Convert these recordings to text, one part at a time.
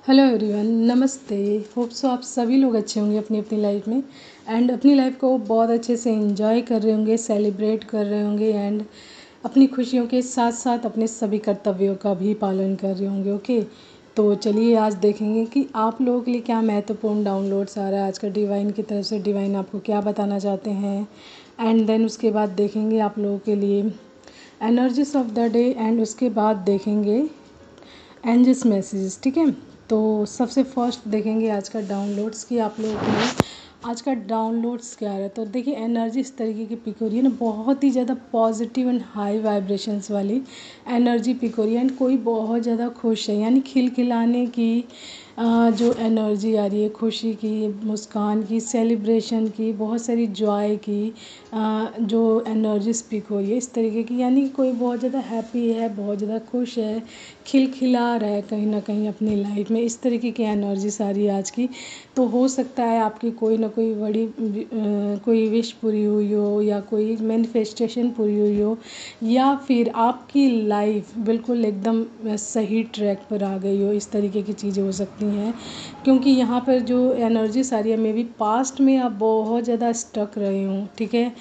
Hello everyone, नमस्ते। Hope so आप सभी लोग अच्छे होंगे अपनी अपनी लाइफ में एंड अपनी लाइफ को बहुत अच्छे से एंजॉय कर रहे होंगे, सेलिब्रेट कर रहे होंगे एंड अपनी खुशियों के साथ साथ अपने सभी कर्तव्यों का भी पालन कर रहे होंगे। ओके, तो चलिए आज देखेंगे कि आप लोगों के लिए क्या महत्वपूर्ण डाउनलोड्स आ रहा है आज का डिवाइन की तरफ से। डिवाइन आपको क्या बताना चाहते हैं एंड देन उसके बाद देखेंगे आप लोगों के लिए energies of the day and उसके बाद देखेंगे एंजल्स मैसेजेस। ठीक है, तो सबसे फर्स्ट देखेंगे आज का डाउनलोड्स कि आप लोगों के लिए आज का डाउनलोड्स क्या है। तो देखिए एनर्जी इस तरीके की पिक हो रही है ना, बहुत ही ज़्यादा पॉजिटिव एंड हाई वाइब्रेशंस वाली एनर्जी पिक हो रही है एंड कोई बहुत ज़्यादा खुश है, यानी खिलखिलाने की जो एनर्जी आ रही है, खुशी की, मुस्कान की, सेलिब्रेशन की, बहुत सारी जॉय की जो एनर्जी स्पीक हो रही है इस तरीके की, यानी कोई बहुत ज़्यादा हैप्पी है, बहुत ज़्यादा खुश है, खिलखिला रहा है कहीं ना कहीं अपनी लाइफ में। इस तरीके की एनर्जी सारी आज की। तो हो सकता है आपकी कोई ना कोई बड़ी कोई विश पूरी हुई हो या कोई मैनिफेस्टेशन पूरी हुई हो या फिर आपकी लाइफ बिल्कुल एकदम सही ट्रैक पर आ गई हो। इस तरीके की चीज़ें हो सकती हैं क्योंकि यहाँ पर जो एनर्जी सारी है, मे बी पास्ट में आप बहुत ज़्यादा स्टक रहे हो। ठीक है,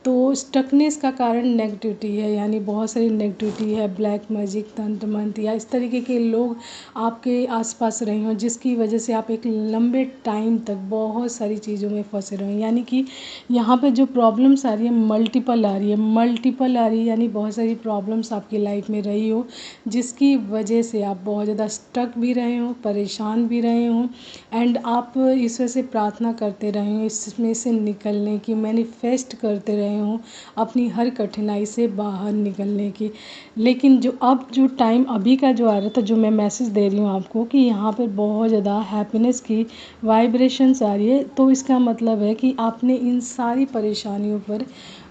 तो स्टकनेस का कारण नेगेटिविटी है, यानी बहुत सारी नेगेटिविटी है, ब्लैक मैजिक, तंत्र मंत्र या इस तरीके के लोग आपके आसपास रहे हों जिसकी वजह से आप एक लंबे टाइम तक बहुत सारी चीज़ों में फंसे रहे। यानी कि यहाँ पे जो प्रॉब्लम्स आ रही है मल्टीपल आ रही है, यानी बहुत सारी प्रॉब्लम्स आपकी लाइफ में रही हो जिसकी वजह से आप बहुत ज़्यादा स्टक भी रहे हो, परेशान भी रहे हो एंड आप ईश्वर से प्रार्थना करते रहे हो इसमें से निकलने की, मैनिफेस्ट करते रहे हो अपनी हर कठिनाई से बाहर निकलने की। लेकिन जो टाइम अभी का जो आ रहा था, जो मैं मैसेज दे रही हूँ आपको कि यहाँ पर बहुत ज़्यादा हैप्पीनेस की वाइब्रेशंस आ रही है, तो इसका मतलब है कि आपने इन सारी परेशानियों पर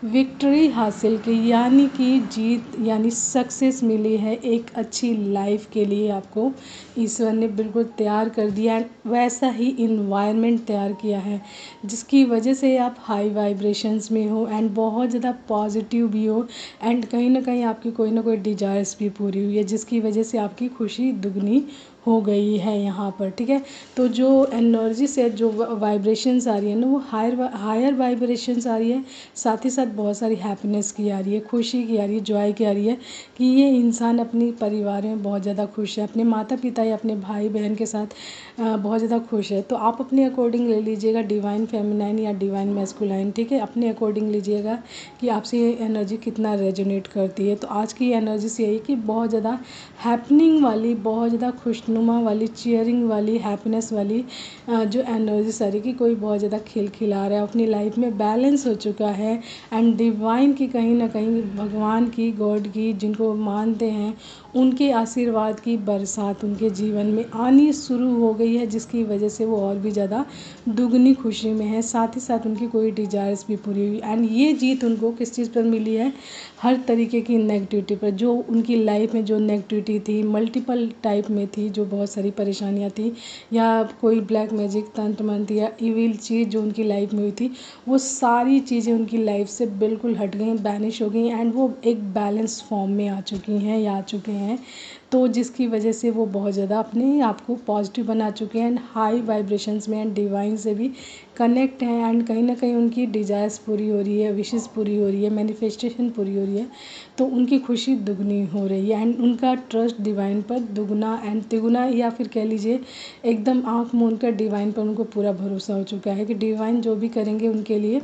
विक्ट्री हासिल की, यानी कि जीत, यानी सक्सेस मिली है। एक अच्छी लाइफ के लिए आपको ईश्वर ने बिल्कुल तैयार कर दिया एंड वैसा ही इन्वायरमेंट तैयार किया है जिसकी वजह से आप हाई वाइब्रेशंस में हो एंड बहुत ज़्यादा पॉजिटिव भी हो एंड कहीं ना कहीं आपकी कोई ना कोई डिजायर्स भी पूरी हुई है जिसकी वजह से आपकी खुशी दुगनी हो गई है यहाँ पर। ठीक है, तो जो एनर्जी से जो वाइब्रेशंस आ रही है ना, वो हायर वाइब्रेशंस आ रही है, साथ ही साथ बहुत सारी हैप्पीनेस की आ रही है, खुशी की आ रही है, जॉय की आ रही है कि ये इंसान अपनी परिवार में बहुत ज़्यादा खुश है, अपने माता पिता या अपने भाई बहन के साथ बहुत ज़्यादा खुश है। तो आप अपने अकॉर्डिंग ले लीजिएगा डिवाइन फेमिनाइन या डिवाइन मैस्कुलाइन। ठीक है, अपने अकॉर्डिंग लीजिएगा कि आपसे ये एनर्जी कितना रेजोनेट करती है। तो आज की एनर्जी यही कि बहुत ज़्यादा हैपनिंग वाली, बहुत ज़्यादा खुशनुमा वाली, चीयरिंग वाली, हैप्पीनेस वाली जो एनर्जी सारी की कोई बहुत ज़्यादा खिलखिला रहा है, अपनी लाइफ में बैलेंस हो चुका है एंड डिवाइन की कहीं ना कहीं भगवान की, गॉड की, जिनको मानते हैं उनके आशीर्वाद की बरसात उनके जीवन में आनी शुरू हो गई है जिसकी वजह से वो और भी ज़्यादा दुगनी खुशी में है। साथ ही साथ उनकी कोई डिजायर्स भी पूरी हुई एंड ये जीत उनको किस चीज़ पर मिली है, हर तरीके की नेगेटिविटी पर। जो उनकी लाइफ में जो नेगेटिविटी थी, मल्टीपल टाइप में थी, जो बहुत सारी परेशानियाँ थी या कोई ब्लैक मैजिक, तंत्र मंत्र या इविल चीज़ जो उनकी लाइफ में हुई थी, वो सारी चीज़ें उनकी लाइफ से बिल्कुल हट गई, बैनिश हो गई एंड वो एक बैलेंस फॉर्म में आ चुकी हैं या आ चुके हैं। तो जिसकी वजह से वो बहुत ज़्यादा अपने आप को पॉजिटिव बना चुके हैं एंड हाई वाइब्रेशंस में एंड डिवाइन से भी कनेक्ट हैं एंड कहीं ना कहीं उनकी डिज़ायर्स पूरी हो रही है, विशेस पूरी हो रही है, मैनिफेस्टेशन पूरी हो रही है। तो उनकी खुशी दुगनी हो रही है एंड उनका ट्रस्ट डिवाइन पर दुगना एंड तिगुना, या फिर कह लीजिए एकदम आँख मूंद कर डिवाइन पर उनको पूरा भरोसा हो चुका है कि डिवाइन जो भी करेंगे उनके लिए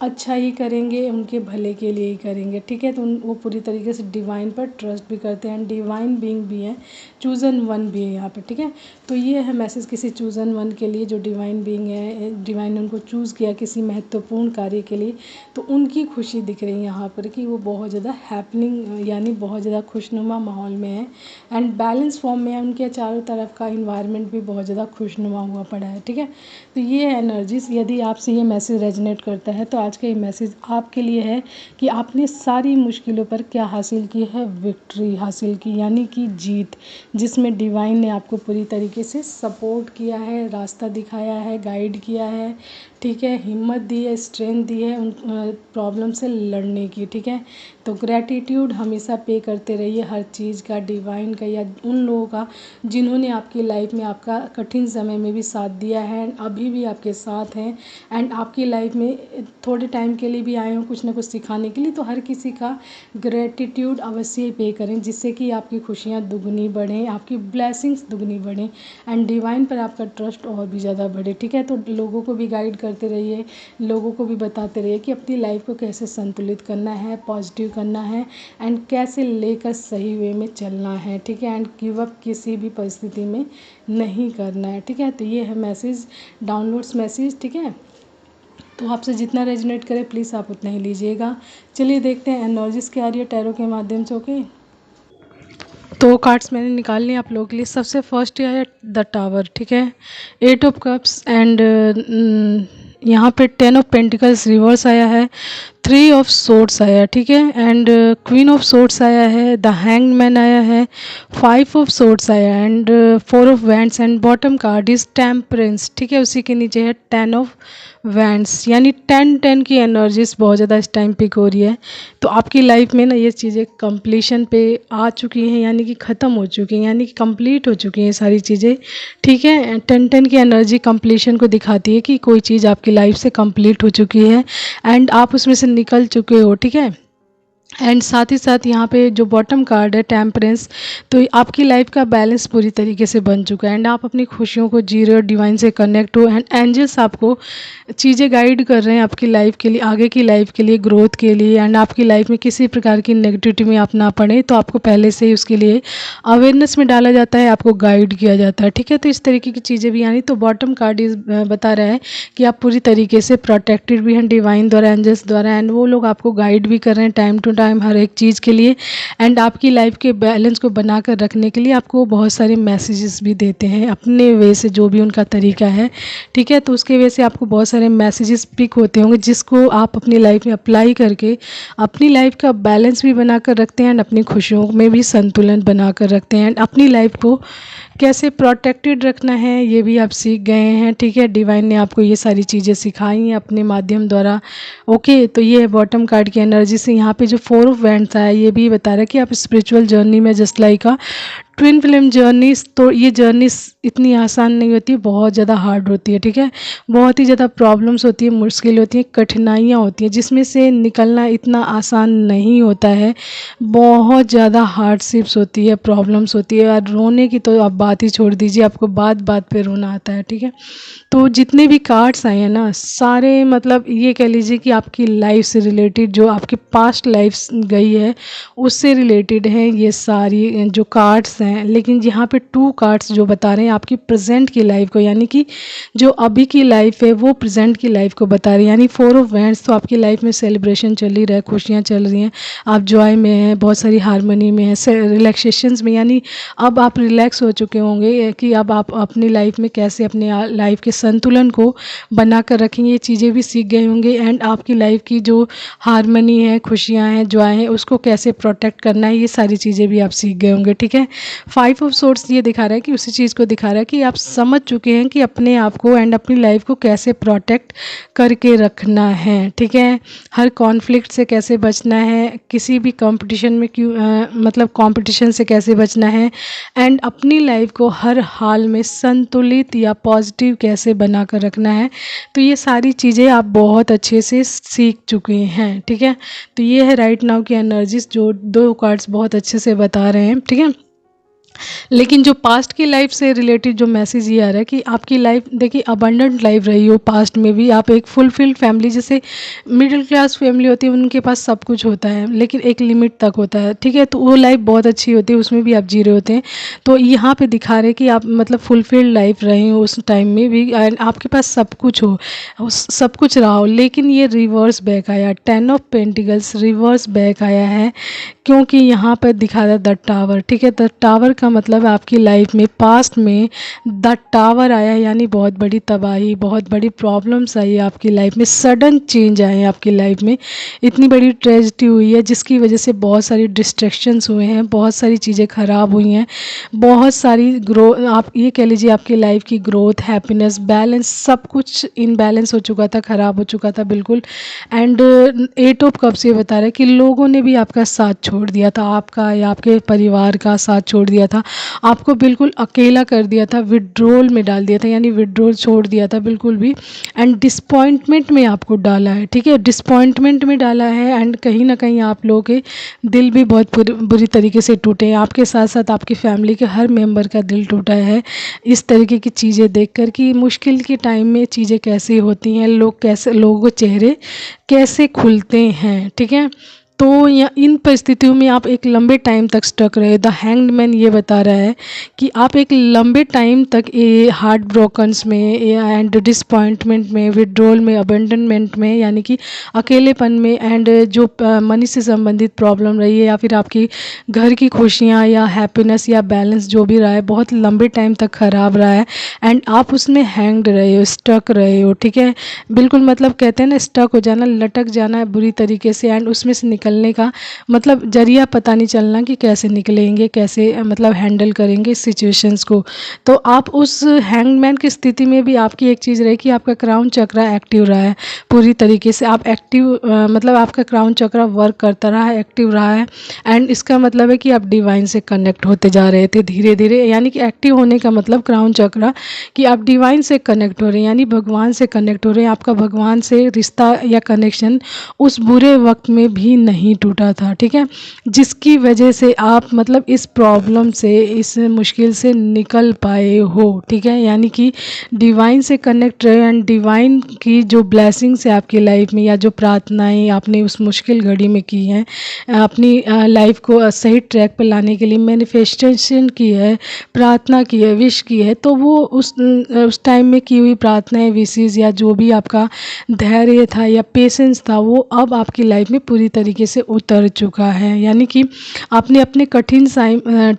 अच्छा ही करेंगे, उनके भले के लिए ही करेंगे। ठीक है, तो वो पूरी तरीके से डिवाइन पर ट्रस्ट भी करते हैं, डिवाइन बीइंग भी है, चूज़न वन भी है यहाँ पे। ठीक है, तो ये है मैसेज किसी चूज़न वन के लिए जो डिवाइन बीइंग है, डिवाइन ने उनको चूज़ किया किसी महत्वपूर्ण कार्य के लिए। तो उनकी खुशी दिख रही है यहाँ पर कि वो बहुत ज़्यादा हैपनिंग, यानी बहुत ज़्यादा खुशनुमा माहौल में है एंड बैलेंस फॉर्म में है। उनके चारों तरफ का इन्वायरमेंट भी बहुत ज़्यादा खुशनुमा हुआ पड़ा है। ठीक है, तो ये एनर्जीज, यदि आपसे ये मैसेज रेजोनेट करता है तो आज का ये मैसेज आपके लिए है कि आपने सारी मुश्किलों पर क्या हासिल की है, विक्ट्री हासिल की, यानी कि जीत, जिसमें डिवाइन ने आपको पूरी तरीके से सपोर्ट किया है, रास्ता दिखाया है, गाइड किया है। ठीक है, हिम्मत दी है, स्ट्रेंथ दी है उन प्रॉब्लम से लड़ने की। ठीक है, तो ग्रैटिट्यूड हमेशा पे करते रहिए हर चीज़ का, डिवाइन का या उन लोगों का जिन्होंने आपकी लाइफ में आपका कठिन समय में भी साथ दिया है एंड अभी भी आपके साथ हैं एंड आपकी लाइफ में थोड़े टाइम के लिए भी आए हों कुछ ना कुछ सिखाने के लिए। तो हर किसी का ग्रैटिट्यूड अवश्य पे करें, जिससे कि आपकी खुशियाँ दुगनी बढ़ें, आपकी ब्लेसिंग्स दुगनी बढ़ें एंड डिवाइन पर आपका ट्रस्ट और भी ज़्यादा बढ़े। ठीक है, तो लोगों को भी गाइड करते रहिए, लोगों को भी बताते रहिए कि अपनी लाइफ को कैसे संतुलित करना है, पॉजिटिव करना है एंड कैसे लेकर सही वे में चलना है। ठीक है, एंड गिव अप किसी भी परिस्थिति में नहीं करना है। ठीक है, तो ये है मैसेज, डाउनलोड्स मैसेज। ठीक है, तो आपसे जितना रेजोनेट करे प्लीज़ आप उतना ही लीजिएगा। चलिए देखते हैं एनर्जीज क्या आ रही है टैरो के माध्यम से। ओके, तो कार्ड्स मैंने निकाल लिए आप लोगों के लिए। सबसे फर्स्ट ये आया द टावर। ठीक है, 8 ऑफ कप्स एंड यहाँ पे 10 ऑफ पेंटिकल्स रिवर्स आया है, 3 ऑफ सोर्ड्स आया। ठीक है, एंड क्वीन ऑफ सोर्ड्स आया है, द हैंग्ड मैन आया है, 5 ऑफ सोर्ड्स आया and 4 of wands and bottom card is temperance. ठीक है, उसी के नीचे है 10 ऑफ वैंड्स, यानी 10 की एनर्जीज बहुत ज़्यादा इस टाइम पिक हो रही है। तो आपकी लाइफ में ना ये चीज़ें कंप्लीशन पे आ चुकी हैं, यानी कि ख़त्म हो चुकी हैं, यानी कि कंप्लीट हो चुकी हैं सारी चीज़ें। ठीक है, 10 की एनर्जी कंप्लीशन को दिखाती है कि कोई चीज़ आपकी लाइफ से कंप्लीट हो चुकी है एंड आप उसमें से निकल चुके हो। ठीक है, एंड साथ ही साथ यहाँ पे जो बॉटम कार्ड है टेम्परेंस, तो आपकी लाइफ का बैलेंस पूरी तरीके से बन चुका है एंड आप अपनी खुशियों को जी रहे हो, डिवाइन से कनेक्ट हो एंड एंजल्स आपको चीज़ें गाइड कर रहे हैं आपकी लाइफ के लिए, आगे की लाइफ के लिए, ग्रोथ के लिए एंड आपकी लाइफ में किसी प्रकार की नेगेटिविटी में आप ना पड़े, तो आपको पहले से ही उसके लिए अवेयरनेस में डाला जाता है, आपको गाइड किया जाता है। ठीक है, तो इस तरीके की चीज़ें भी आनी। तो बॉटम कार्ड इस बता रहा है कि आप पूरी तरीके से प्रोटेक्टेड भी हैं डिवाइन द्वारा, एंजल्स द्वारा एंड वो लोग आपको गाइड भी कर रहे हैं टाइम टू टाइम हर एक चीज़ के लिए एंड आपकी लाइफ के बैलेंस को बनाकर रखने के लिए आपको बहुत सारे मैसेजेस भी देते हैं अपने वे से, जो भी उनका तरीका है। ठीक है, तो उसके वजह से आपको बहुत सारे मैसेजेस पिक होते होंगे जिसको आप अपनी लाइफ में अप्लाई करके अपनी लाइफ का बैलेंस भी बनाकर रखते हैं एंड अपनी खुशियों में भी संतुलन बनाकर रखते हैं एंड अपनी लाइफ को कैसे प्रोटेक्टेड रखना है ये भी आप सीख गए हैं। ठीक है, डिवाइन ने आपको ये सारी चीज़ें सिखाई हैं अपने माध्यम द्वारा। ओके, तो ये है बॉटम कार्ड की एनर्जी से। यहाँ पे जो 4 ऑफ वैंड्स आया ये भी बता रहा है कि आप स्पिरिचुअल जर्नी में just like twin flame journey, तो ये जर्नी इतनी आसान नहीं होती, बहुत ज़्यादा हार्ड होती है। ठीक है, बहुत ही ज़्यादा प्रॉब्लम्स होती है, मुश्किल होती है, कठिनाइयाँ होती हैं, जिसमें से निकलना इतना आसान नहीं होता है। बहुत ज़्यादा हार्डशिप्स होती है, प्रॉब्लम्स होती है और रोने की तो आप बात ही छोड़ दीजिए, आपको बात बात पे रोना आता है। ठीक है, तो जितने भी कार्ड्स आए हैं ना सारे, मतलब ये कह लीजिए कि आपकी लाइफ से रिलेटेड, जो आपकी पास्ट लाइफ गई है उससे रिलेटेड हैं ये सारी जो कार्ड्स हैं। लेकिन यहाँ पे 2 कार्ड्स जो बता रहे हैं आपकी प्रेजेंट की लाइफ को, यानी कि जो अभी की लाइफ है वो प्रेजेंट की लाइफ को बता रही है। यानी 4 ऑफ वैंड्स, तो आपकी लाइफ में सेलिब्रेशन चल ही रहा है, खुशियाँ चल रही हैं, आप जॉय में हैं, बहुत सारी हारमोनी में हैं, रिलैक्सेशंस में, यानी अब आप रिलैक्स हो चुके होंगे कि अब आप अपनी लाइफ में कैसे अपने लाइफ के संतुलन को बनाकर रखेंगे, ये चीज़ें भी सीख गए होंगे एंड आपकी लाइफ की जो हारमोनी है, खुशियाँ हैं, जॉय है, उसको कैसे प्रोटेक्ट करना है, ये सारी चीज़ें भी आप सीख गए होंगे। ठीक है, 5 ऑफ सोर्ड्स ये दिखा रहा है कि उसी चीज़ को दिखा रहा है कि आप समझ चुके हैं कि अपने आप को एंड अपनी लाइफ को कैसे प्रोटेक्ट करके रखना है। ठीक है, हर कॉन्फ्लिक्ट से कैसे बचना है, किसी भी कंपटीशन में मतलब कंपटीशन से कैसे बचना है एंड अपनी लाइफ को हर हाल में संतुलित या पॉजिटिव कैसे बनाकर रखना है। तो ये सारी चीज़ें आप बहुत अच्छे से सीख चुके हैं। ठीक है, तो ये है राइट नाउ की एनर्जीज जो 2 कार्ड्स बहुत अच्छे से बता रहे हैं। ठीक है, लेकिन जो पास्ट की लाइफ से रिलेटेड जो मैसेज ये आ रहा है कि आपकी लाइफ देखिए अबंडेंट लाइफ रही हो पास्ट में भी, आप एक फुलफिल्ड फैमिली, जैसे मिडिल क्लास फैमिली होती है उनके पास सब कुछ होता है लेकिन एक लिमिट तक होता है। ठीक है, तो वो लाइफ बहुत अच्छी होती है, उसमें भी आप जी रहे होते हैं। तो यहाँ पे दिखा रहे कि आप मतलब फुलफिल्ड लाइफ रहे हो उस टाइम में भी एंड आपके पास सब कुछ हो, सब कुछ रहा हो, लेकिन ये रिवर्स बैक आया, 10 ऑफ पेंटिकल्स रिवर्स बैक आया है क्योंकि यहाँ पर दिखा रहा है द टावर। ठीक है, द टावर का मतलब है आपकी लाइफ में पास्ट में द टावर आया है, यानी बहुत बड़ी तबाही, बहुत बड़ी प्रॉब्लम्स आई है आपकी लाइफ में, सडन चेंज आए हैं आपकी लाइफ में, इतनी बड़ी ट्रेजेडी हुई है जिसकी वजह से बहुत सारी डिस्ट्रैक्शंस हुए हैं, बहुत सारी चीज़ें ख़राब हुई हैं, बहुत सारी आप ये कह लीजिए आपकी लाइफ की ग्रोथ, हैप्पीनेस, बैलेंस, सब कुछ इनबैलेंस हो चुका था, ख़राब हो चुका था बिल्कुल। एंड एट ऑफ कप्स ये बता रहा है कि लोगों ने भी आपका साथ छोड़ दिया था, आपका या आपके परिवार का साथ छोड़ दिया था, आपको बिल्कुल अकेला कर दिया था, विड्रोल में डाल दिया था, यानी विड्रोल छोड़ दिया था बिल्कुल भी। एंड डिसपॉइंटमेंट में आपको डाला है, ठीक है, डिसपॉइंटमेंट में डाला है। एंड कहीं ना कहीं आप लोगों के दिल भी बहुत बुरी तरीके से टूटे हैं, आपके साथ साथ आपकी फैमिली के हर मेंबर का दिल टूटा है इस तरीके की चीज़ें देखकर कि मुश्किल के टाइम में चीज़ें कैसी होती हैं, लोगों के चेहरे कैसे खुलते हैं, ठीक है। तो या इन परिस्थितियों में आप एक लंबे टाइम तक स्टक रहे। द हैंग्ड मैन ये बता रहा है कि आप एक लंबे टाइम तक ये हार्ट ब्रोकन्स में एंड डिसपॉइंटमेंट में, विड्रॉल में, अबेंडनमेंट में, यानी कि अकेलेपन में, एंड जो मनी से संबंधित प्रॉब्लम रही है या फिर आपकी घर की खुशियाँ या हैप्पीनेस या बैलेंस जो भी रहा है, बहुत लंबे टाइम तक ख़राब रहा है एंड आप उसमें हैंग्ड रहे हो, स्टक रहे हो, ठीक है। बिल्कुल मतलब कहते हैं ना, स्टक हो जाना, लटक जाना है बुरी तरीके से, एंड उसमें से निकलने का मतलब जरिया पता नहीं चलना कि कैसे निकलेंगे, कैसे मतलब हैंडल करेंगे सिचुएशंस को। तो आप उस हैंगमैन की स्थिति में भी आपकी एक चीज़ रही कि आपका क्राउन चक्र एक्टिव रहा है पूरी तरीके से, आप एक्टिव मतलब आपका क्राउन चक्र वर्क करता रहा है, एक्टिव रहा है। एंड इसका मतलब है कि आप डिवाइन से कनेक्ट होते जा रहे थे धीरे धीरे, यानी कि एक्टिव होने का मतलब क्राउन चक्र कि आप डिवाइन से कनेक्ट हो रहे हैं, यानी भगवान से कनेक्ट हो रहे हैं। आपका भगवान से रिश्ता या कनेक्शन उस बुरे वक्त में भी नहीं टूटा था, ठीक है, जिसकी वजह से आप मतलब इस प्रॉब्लम से, इस मुश्किल से निकल पाए हो, ठीक है। यानी कि डिवाइन से कनेक्ट रहे एंड डिवाइन की जो ब्लेसिंग्स है आपकी लाइफ में, या जो प्रार्थनाएं आपने उस मुश्किल घड़ी में की हैं, अपनी लाइफ को सही ट्रैक पर लाने के लिए मैनिफेस्टेशन की है, प्रार्थना की है, विश की है, तो वो उस टाइम में की हुई प्रार्थनाएं, विशेष या जो भी आपका धैर्य था या पेशेंस था, वो अब आपकी लाइफ में पूरी तरीके से उतर चुका है। यानी कि आपने अपने कठिन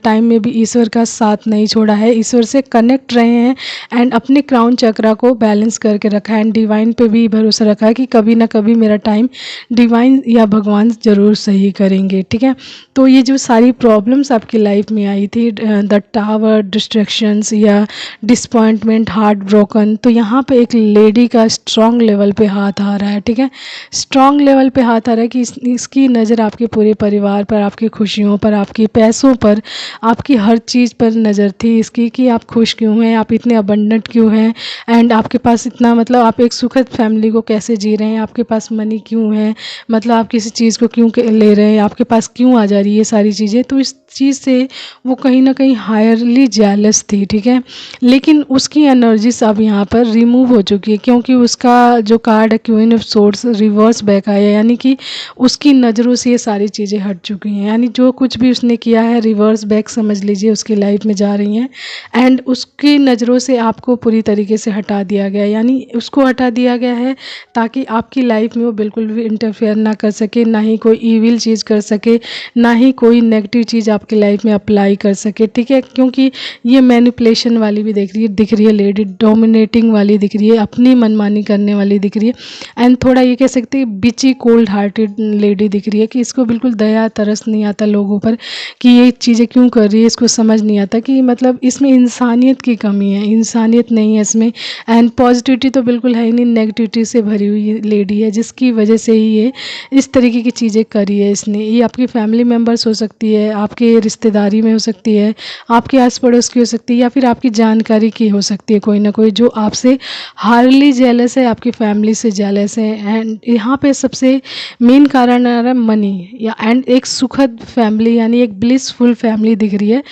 टाइम में भी ईश्वर का साथ नहीं छोड़ा है, ईश्वर से कनेक्ट रहे हैं एंड अपने क्राउन चक्रा को बैलेंस करके रखा है एंड डिवाइन पे भी भरोसा रखा है कि कभी ना कभी मेरा टाइम डिवाइन या भगवान ज़रूर सही करेंगे, ठीक है। तो ये जो सारी प्रॉब्लम्स आपकी लाइफ में आई थी, द टावर, डिस्ट्रैक्शंस या डिसपॉइंटमेंट, हार्ट ब्रोकन, तो यहाँ पे एक लेडी का स्ट्रॉन्ग लेवल पे हाथ आ रहा है, ठीक है, स्ट्रॉन्ग लेवल पे हाथ आ रहा है कि इसकी नज़र आपके पूरे परिवार पर, आपकी खुशियों पर, आपके पैसों पर, आपकी हर चीज़ पर नज़र थी इसकी कि आप खुश क्यों हैं, आप इतने अबंडेंट क्यों हैं, एंड आपके पास इतना मतलब आप एक सुखद फैमिली को कैसे जी रहे हैं, आपके पास मनी क्यों है, मतलब आप किसी चीज़ को क्यों ले रहे हैं, आपके पास क्यों आ जा रही है सारी चीज़ें। तो इस चीज़ से वो कहीं ना कहीं हायरली जेलस थी, ठीक है, लेकिन उसकी एनर्जीज अब यहाँ पर रिमूव हो चुकी है क्योंकि उसका जो कार्ड है queen of swords reverse back आया, यानी कि उसकी नज़रों से ये सारी चीज़ें हट चुकी हैं, यानी जो कुछ भी उसने किया है रिवर्स बैक समझ लीजिए उसकी लाइफ में जा रही हैं एंड उसकी नज़रों से आपको पूरी तरीके से हटा दिया गया, यानी उसको हटा दिया गया है ताकि आपकी लाइफ में वो बिल्कुल भी इंटरफेयर ना कर सके, ना ही कोई ईविल चीज़ कर सके, ना ही कोई नेगेटिव चीज़ आपकी लाइफ में अप्लाई कर सके, ठीक है। क्योंकि ये मैनिपुलेशन वाली भी दिख रही है लेडी, डोमिनेटिंग वाली दिख रही है, अपनी मनमानी करने वाली दिख रही है एंड थोड़ा ये कह सकते हैं बिची कोल्ड हार्टेड लेडी दिख रही है कि इसको बिल्कुल दया तरस नहीं आता लोगों पर कि ये चीज़ें क्यों कर रही है, इसको समझ नहीं आता कि मतलब इसमें इंसानियत की कमी है, इंसानियत नहीं है इसमें एंड पॉजिटिविटी तो बिल्कुल है ही नहीं, नेगेटिविटी से भरी हुई लेडी है जिसकी वजह से ही ये इस तरीके की चीज़ें करी है इसने। ये आपकी फैमिली मेम्बर्स हो सकती है, आपके रिश्तेदारी में हो सकती है, आपके आस पड़ोस की हो सकती है, या फिर आपकी जानकारी की हो सकती है कोई ना कोई जो आपसे हार्डली जेलस है, आपकी फैमिली से जेलस है। एंड यहाँ पे सबसे मेन कारण आ रहा है मनी या एंड एक सुखद फैमिली, यानी एक ब्लिसफुल फैमिली दिख रही है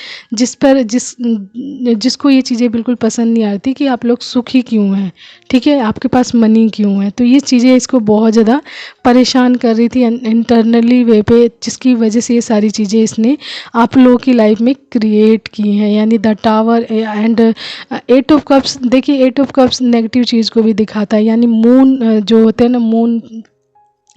जिसको ये चीज़ें बिल्कुल पसंद नहीं आती कि आप लोग सुखी क्यों हैं, ठीक है, आपके पास मनी क्यों है। तो ये चीज़ें इसको बहुत ज़्यादा परेशान कर रही थी इंटरनली वे पे, जिसकी वजह से ये सारी चीज़ें इसने आप लोगों की लाइफ में क्रिएट की हैं, यानी the tower and eight of cups. देखिए एट ऑफ कप्स नेगेटिव चीज़ को भी दिखाता है, यानी मून जो होते हैं ना, मून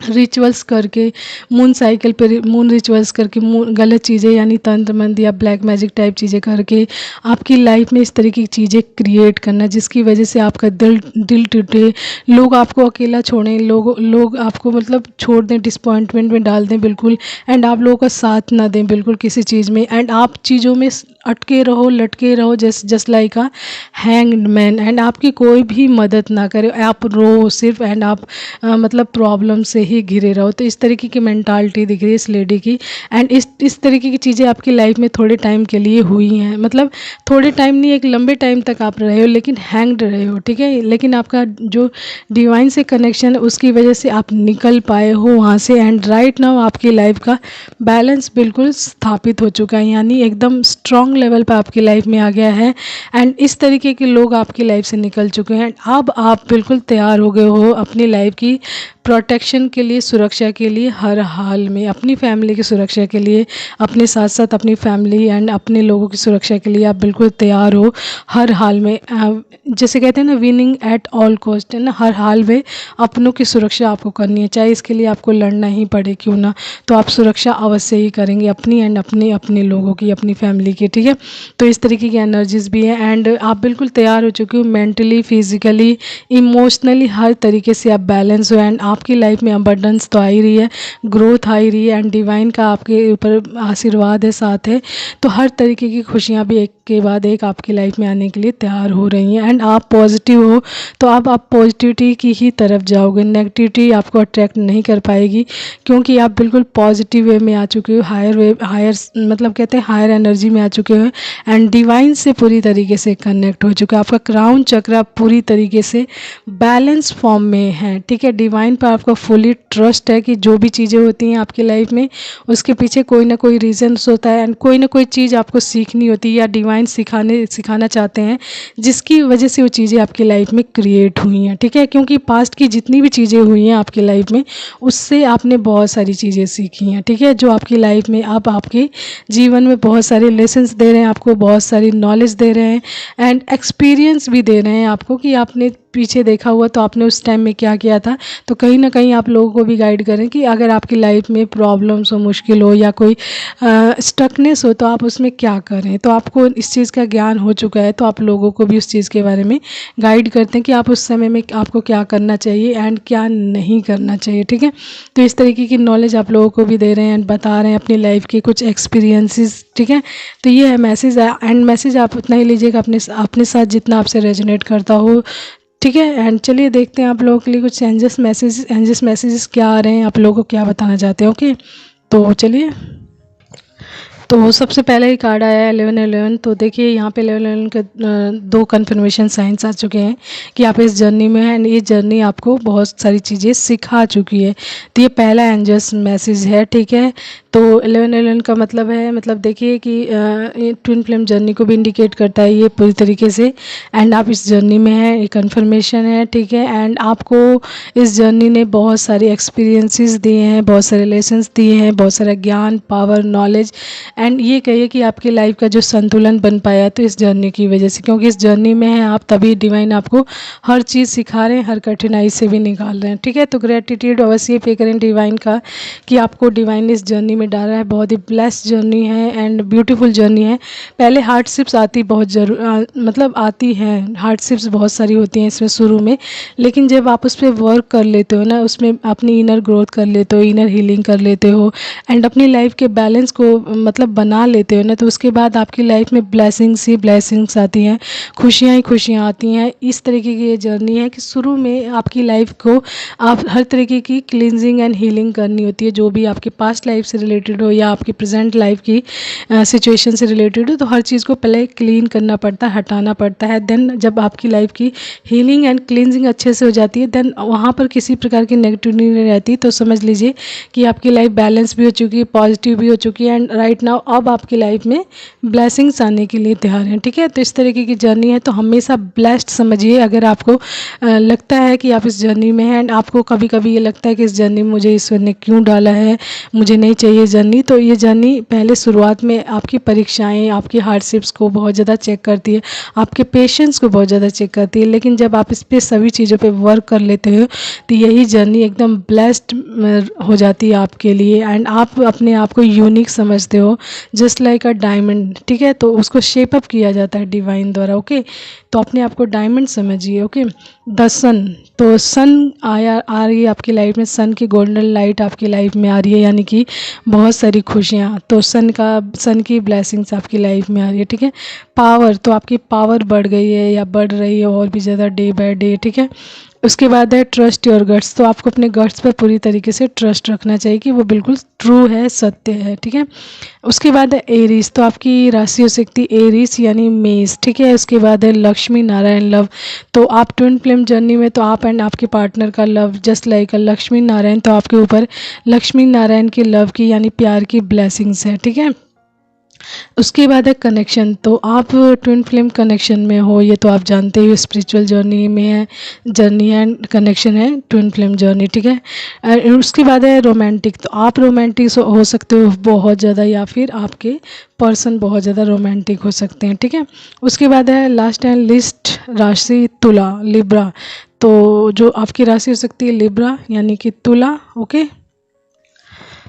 रिचुअल्स करके, मून साइकिल पे मून रिचुअल्स करके, गलत चीज़ें यानी तंत्र मंत्र या ब्लैक मैजिक टाइप चीज़ें करके आपकी लाइफ में इस तरीके की चीज़ें क्रिएट करना जिसकी वजह से आपका दिल दिल टूटे, लोग आपको अकेला छोड़ें, लोग आपको मतलब छोड़ दें, डिसअपॉइंटमेंट में डाल दें बिल्कुल, एंड आप लोगों का साथ ना दें बिल्कुल किसी चीज़ में, एंड आप चीज़ों में अटके रहो, लटके रहो, just like a hanged man, and आपकी कोई भी मदद ना करे, आप रो सिर्फ, एंड आप मतलब प्रॉब्लम से ही घिरे रहो। तो इस तरीके की मेंटालिटी दिख रही है इस लेडी की, एंड इस तरीके की चीज़ें आपकी लाइफ में थोड़े टाइम के लिए हुई हैं, मतलब थोड़े टाइम नहीं, एक लंबे टाइम तक आप रहे हो लेकिन हैंग्ड रहे हो, ठीक है, लेकिन आपका जो डिवाइन से कनेक्शन है उसकी वजह से आप निकल पाए हो वहाँ से, एंड राइट नाउ आपकी लाइफ का बैलेंस बिल्कुल स्थापित हो चुका है, यानी एकदम स्ट्रॉन्ग लेवल पर आपकी लाइफ में आ गया है, एंड इस तरीके के लोग आपकी लाइफ से निकल चुके हैं। अब आप बिल्कुल तैयार हो गए हो अपनी लाइफ की प्रोटेक्शन के लिए, सुरक्षा के लिए, हर हाल में अपनी फैमिली की सुरक्षा के लिए, अपने साथ साथ अपनी फैमिली एंड अपने लोगों की सुरक्षा के लिए आप बिल्कुल तैयार हो हर हाल में। जैसे कहते हैं ना, विनिंग एट ऑल कॉस्ट, है ना, हर हाल में अपनों की सुरक्षा आपको करनी है, चाहे इसके लिए आपको लड़ना ही पड़े क्यों ना, तो आप सुरक्षा अवश्य ही करेंगे अपनी एंड अपने लोगों की, अपनी फैमिली की, ठीक है। तो इस तरीके की एनर्जीज भी है, एंड आप बिल्कुल तैयार हो चुके हो मेंटली, फिजिकली, इमोशनली, हर तरीके से आप बैलेंस हो, एंड आपकी लाइफ में अबंडेंस तो आ ही रही है, ग्रोथ आ ही रही है, एंड डिवाइन का आपके ऊपर आशीर्वाद है, साथ है, तो हर तरीके की खुशियाँ भी एक के बाद एक आपकी लाइफ में आने के लिए तैयार हो रही हैं, एंड आप पॉजिटिव हो तो अब आप पॉजिटिविटी की ही तरफ जाओगे, नेगेटिविटी आपको अट्रैक्ट नहीं कर पाएगी, क्योंकि आप बिल्कुल पॉजिटिव वे में आ चुके हो, हायर मतलब कहते हैं हायर एनर्जी में आ चुके हो, एंड डिवाइन से पूरी तरीके से कनेक्ट हो चुका है, आपका क्राउन चक्र पूरी तरीके से बैलेंस फॉर्म में है, ठीक है। डिवाइन पर आपका फुली ट्रस्ट है कि जो भी चीज़ें होती हैं आपकी लाइफ में उसके पीछे कोई ना कोई रीजन्स होता है, एंड कोई ना कोई चीज़ आपको सीखनी होती है या डिवाइन सिखाना चाहते हैं जिसकी वजह से वो चीज़ें आपकी लाइफ में क्रिएट हुई हैं, ठीक है, क्योंकि पास्ट की जितनी भी चीज़ें हुई हैं आपकी लाइफ में उससे आपने बहुत सारी चीज़ें सीखी हैं, ठीक है, जो आपकी लाइफ में अब आपके जीवन में बहुत सारे लेसन्स दे रहे हैं, आपको बहुत सारी नॉलेज दे रहे हैं, एंड एक्सपीरियंस भी दे रहे हैं आपको कि आपने पीछे देखा हुआ तो आपने उस टाइम में क्या किया था, तो कहीं ना कहीं आप लोगों को भी गाइड करें कि अगर आपकी लाइफ में प्रॉब्लम्स हो, मुश्किल हो या कोई स्टकनेस हो तो आप उसमें क्या करें, तो आपको इस चीज़ का ज्ञान हो चुका है, तो आप लोगों को भी उस चीज़ के बारे में गाइड करते हैं कि आप उस समय में आपको क्या करना चाहिए एंड क्या नहीं करना चाहिए, ठीक है। तो इस तरीके की नॉलेज आप लोगों को भी दे रहे हैं एंड बता रहे हैं अपनी लाइफ के कुछ एक्सपीरियंसेस, ठीक है। तो ये है मैसेज, एंड मैसेज आप उतना ही लीजिएगा अपने साथ जितना आपसे रेजोनेट करता हो, ठीक है। एंड चलिए देखते हैं आप लोगों के लिए कुछ एंजल्स मैसेजेस क्या आ रहे हैं, आप लोगों को क्या बताना चाहते हैं, ओके। तो चलिए, तो सबसे पहले ही कार्ड आया है 1111। तो देखिए यहाँ पे 1111 के दो कन्फर्मेशन साइंस आ चुके हैं कि आप इस जर्नी में हैं, एंड ये जर्नी आपको बहुत सारी चीज़ें सिखा चुकी है। तो ये पहला एंजल्स मैसेज है, ठीक है। तो 1111 का मतलब है, मतलब देखिए कि ये ट्विन फ्लेम जर्नी को भी इंडिकेट करता है ये पूरी तरीके से, एंड आप इस जर्नी में हैं, ये कन्फर्मेशन है, ठीक है। एंड आपको इस जर्नी ने बहुत सारे एक्सपीरियंसेस दिए हैं, बहुत सारे लेसन्स दिए हैं, बहुत सारा ज्ञान, पावर, नॉलेज, एंड ये कहिए कि आपकी लाइफ का जो संतुलन बन पाया तो इस जर्नी की वजह से, क्योंकि इस जर्नी में है आप तभी डिवाइन आपको हर चीज़ सिखा रहे हैं, हर कठिनाई से भी निकाल रहे हैं, ठीक है। तो ग्रेटिट्यूड अवश्य पे करें डिवाइन का कि आपको डिवाइन इस जर्नी में डाला है, बहुत ही ब्लेस्ड जर्नी है एंड ब्यूटीफुल जर्नी है। पहले हार्डशिप्स आती बहुत मतलब आती हैं, हार्डशिप्स बहुत सारी होती हैं इसमें शुरू में, लेकिन जब आप उस पर वर्क कर लेते हो ना, उसमें अपनी इनर ग्रोथ कर लेते हो, इनर हीलिंग कर लेते हो, एंड अपनी लाइफ के बैलेंस को मतलब बना लेते हो ना, तो उसके बाद आपकी लाइफ में ब्लेसिंग्स ही ब्लेसिंग्स आती हैं, खुशियाँ ही खुशियाँ आती हैं। इस तरीके की ये जर्नी है कि शुरू में आपकी लाइफ को आप हर तरीके की क्लींजिंग एंड हीलिंग करनी होती है, जो भी आपके पास्ट लाइफ से रिलेटेड हो या आपकी प्रेजेंट लाइफ की सिचुएशन से रिलेटेड हो, तो हर चीज़ को पहले क्लीन करना पड़ता है, हटाना पड़ता है। देन जब आपकी लाइफ की हीलिंग एंड क्लींजिंग अच्छे से हो जाती है, देन वहाँ पर किसी प्रकार की नेगेटिविटी नहीं रहती, तो समझ लीजिए कि आपकी लाइफ बैलेंस भी हो चुकी है, पॉजिटिव भी हो चुकी है, एंड राइट नाउ अब आपकी लाइफ में ब्लेसिंग्स आने के लिए तैयार हैं, ठीक है। तो इस तरीके की जर्नी है, तो हमेशा ब्लेस्ड समझिए। अगर आपको लगता है कि आप इस जर्नी में हैं एंड आपको कभी कभी ये लगता है कि इस जर्नी में मुझे ईश्वर ने क्यों डाला है, मुझे नहीं चाहिए जर्नी, तो ये जर्नी पहले शुरुआत में आपकी परीक्षाएं, आपकी हार्डशिप्स को बहुत ज़्यादा चेक करती है, आपके पेशेंस को बहुत ज़्यादा चेक करती है। लेकिन जब आप इस पे सभी चीज़ों पे वर्क कर लेते हो तो यही जर्नी एकदम ब्लेस्ड हो जाती है आपके लिए एंड आप अपने आप को यूनिक समझते हो, जस्ट लाइक अ डायमंड, ठीक है। तो उसको शेप अप किया जाता है डिवाइन द्वारा, ओके। तो अपने आप को डायमंड समझिए, ओके। द सन, तो सन आ रही है आपकी लाइफ में, सन की गोल्डन लाइट आपकी लाइफ में आ रही है, यानी कि बहुत सारी खुशियाँ। तो सन की ब्लेसिंग्स आपकी लाइफ में आ रही है, ठीक है। पावर, तो आपकी पावर बढ़ गई है या बढ़ रही है और भी ज़्यादा डे बाय डे, ठीक है। उसके बाद है ट्रस्ट योर गट्स, तो आपको अपने गट्स पर पूरी तरीके से ट्रस्ट रखना चाहिए कि वो बिल्कुल ट्रू है, सत्य है, ठीक है। उसके बाद है एरीज, तो आपकी राशि हो सकती है एरीज यानी मेष, ठीक है। उसके बाद है लक्ष्मी नारायण लव, तो आप ट्विन फ्लेम जर्नी में, तो आप एंड आपके पार्टनर का लव जस्ट लाइक अ लक्ष्मी नारायण, तो आपके ऊपर लक्ष्मी नारायण की लव की यानी प्यार की ब्लेसिंग्स है, ठीक है। उसके बाद है कनेक्शन, तो आप ट्विन फ्लेम कनेक्शन में हो, ये तो आप जानते ही हो, स्पिरिचुअल जर्नी में है, जर्नी एंड कनेक्शन है ट्विन फ्लेम जर्नी, ठीक है। उसके बाद है रोमांटिक, तो आप रोमांटिक हो सकते हो बहुत ज़्यादा या फिर आपके पर्सन बहुत ज़्यादा रोमांटिक हो सकते हैं, ठीक है। उसके बाद है लास्ट एंड लिस्ट राशि तुला, लिब्रा, तो जो आपकी राशि हो सकती है लिब्रा यानी कि तुला, ओके।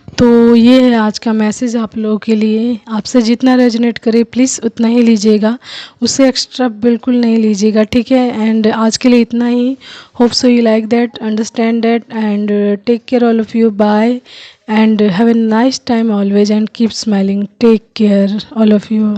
तो ये है आज का मैसेज आप लोगों के लिए। आपसे जितना रेजोनेट करे प्लीज़ उतना ही लीजिएगा, उससे एक्स्ट्रा बिल्कुल नहीं लीजिएगा, ठीक है। एंड आज के लिए इतना ही। Hope so you like that, understand that and take care all of you, bye and have a nice time always and keep smiling, take care all of you.